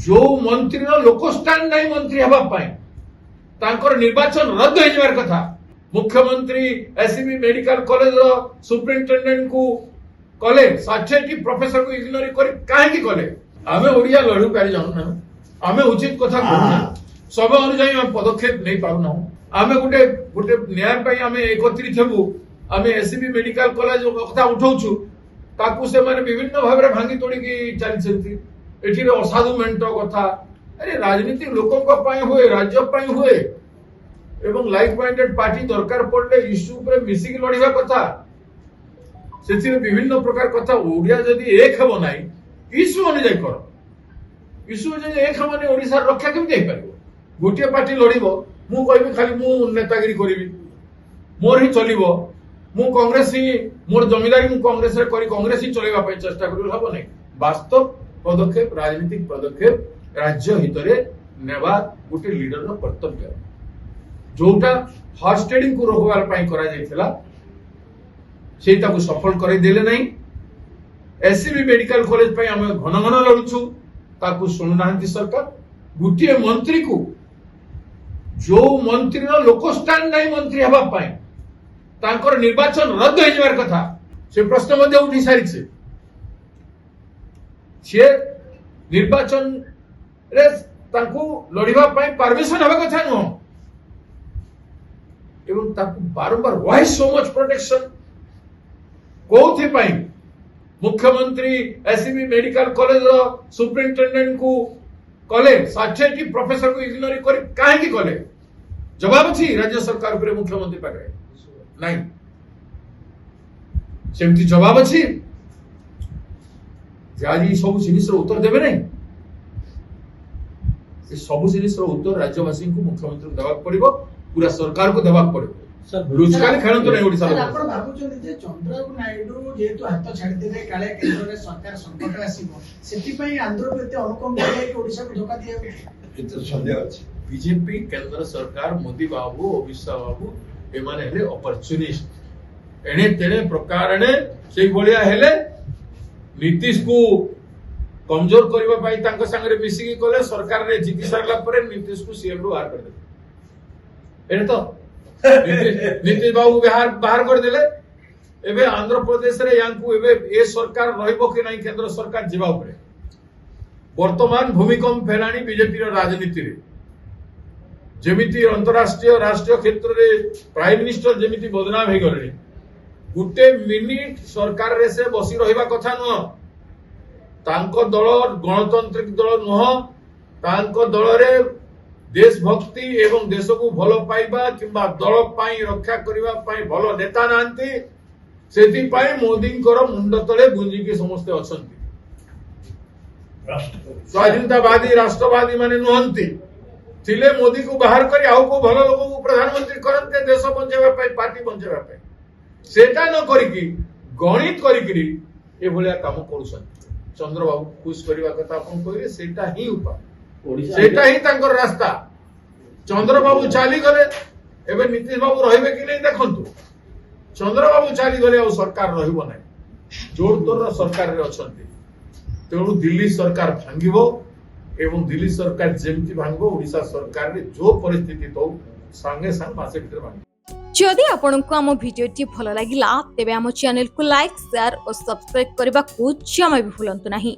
जो मंत्री लोक स्टैंड नहीं मंत्री हवा पाई तांकर निर्वाचन रद्द हो जावर कथा मुख्यमंत्री एससीबी मेडिकल कॉलेज सुपरिटेंडेंट को कले 60 प्रोफेसर को इग्नोर कर काहे कले आमे ओडिया लड़ू पारि जाऊ ना आमे उचित कथा कहूना सब अनुसार हम पदक्षेप नहीं पाउना आमे गोटे गोटे न्याय पाई आमे एकत्रित हेबु आमे एससीबी मेडिकल कॉलेज कथा उठाउछु ताकू से माने विभिन्न भाव रे भांगी तोड़ी की चलछंती एठी रे असाधु मेंटो कथा अरे राजनीति लोकों को पाई हुए राज्य पाई हुए एवं लाइक माइंडेड पार्टी दरकार पड़ले इश्यू पर मिसिक लड़िबा कथा सेथि विभिन्न प्रकार कथा ओडिया जदी एक हेबो नाही इश्यू अनुଯାୟୀ कर इश्यू जदी एक हेबो नै ओडिसा रक्षा केम जाई परिबो गोटिया पार्टी लड़िबो मु कहबी खाली मु नेतागिरी करिवि मोर ही चलिबो मु कांग्रेस ही मोर जमीदारी मु कांग्रेस रे करी कांग्रेस ही चलेबा पे चेष्टा करू हबो नै वास्तव पदक्षेप राजनीतिक पदक्षेप राज्य हित रे नेबा गोटे लीडर नो कर्तव्य जोटा हॉर्स ट्रेडिंग को रोकवार पाई करा जायथिला सेटा को सफल करे देले नै एससीबी मेडिकल कॉलेज पाई हम घन घन लड़ुछु ताकू सुनुनांती सरकार गुटिए मंत्री को जो मंत्री लोक स्टैंड नहीं मंत्री हवा पाई तांकर निर्वाचन रद्द हो जावर कथा से प्रश्न मध्ये उठी सारी से निर्वाचन रे तांकू लड़िबा पाई परमिशन हवा कथा नो एवं ताकू बारंबार व्हाई सो मच प्रोटेक्शन कोथि पाई मुख्यमंत्री एससीबी मेडिकल कॉलेज सुपरिटेंडेंट को कले 60 प्रोफेसर को इग्नोर कर काहे कले जवाब अछि राज्य सरकार पर मुख्यमंत्री पाखे नहीं सेमती जवाब अछि जारी सब जिनिस उत्तर देबे नहीं से सब जिनिस उत्तर राज्यवासी को मुख्यमंत्री को देबाक पड़िबो पूरा सरकार को देबाक पड़िबो रोजगार खेलंत नहीं ओडिसा सर आपण भाबुचନ୍ତି जे चंद्रबाबू नायडू जेतु हाथ छाडी देले काले केंद्र रे सरकार संकट आसीबो सेति पई आंध्र प्रदेश अनुकंप करे कि ओडिसा को धोखा दिया एत संदेह अछि बीजेपी केंद्र सरकार मोदी बाबू अमित शाह बाबू एमाने हेले अपॉर्चुनिस्ट एने तेने प्रकार ने से भलिया हेले नीतीश को कमजोर करबा पई तांको संगे मिसी की कले सरकार रे जीती सरला परे नीतीश को सीएम रो बाहर कर दे एने तो नीतीश बाबू बाहर कर दिले एबे आंध्र प्रदेश रे यांकू एबे ए सरकार रहइबो कि नहीं केंद्र सरकार जीवा उपरे वर्तमान भूमिकंप फेलाणी बीजेपी रो राजनीति रे जेमिति अंतरराष्ट्रीय राष्ट्रीय क्षेत्र रे प्राइम मिनिस्टर जेमिति बदनाम हे गले गुटे मिनिट सरकार रे से बसी रहिबा कथा न तांको दल गणतांत्रिक दल न तांको दल रे देशभक्ति एवं देश को भल पाइबा किंबा दल पाई रक्षा करिबा पाई भल नेता नांती सेति पाई मोदी कर मुंड तले गुंजी के समस्त अछंती स्वाधीनतावादी राष्ट्रवादी माने नहंती थिले मोदी को बाहर करी आउ को भल लोक को प्रधानमंत्री करते देश बंचेबा पाई पार्टी बंचेबा पाई सेटा न करी की गणित करी की ए भलिया काम करूछन चंद्रबाबू खुश करिबा कथा अपन कहिरे सेटा ही उपाय सेटा ही तांकर रास्ता चंद्रबाबू चाली गले एबे नीतीश बाबू रहिबे कि नहीं देखंतु चंद्रबाबू चाली गले आ सरकार रहिबो नहीं जोर तोर सरकार रे अछंती तेणु दिल्ली सरकार भांगिबो एवं दिल्ली सरकार जेमती भांगो ओडिसा सरकार रे जो परिस्थिति तो संगे संग मासे भीतर भांग जदि आपनको आम भिडियोटी भल लागिला तेबे आम चैनल को लाइक शेयर और सब्सक्राइब करबा को जमा भी भूलंतु नहीं।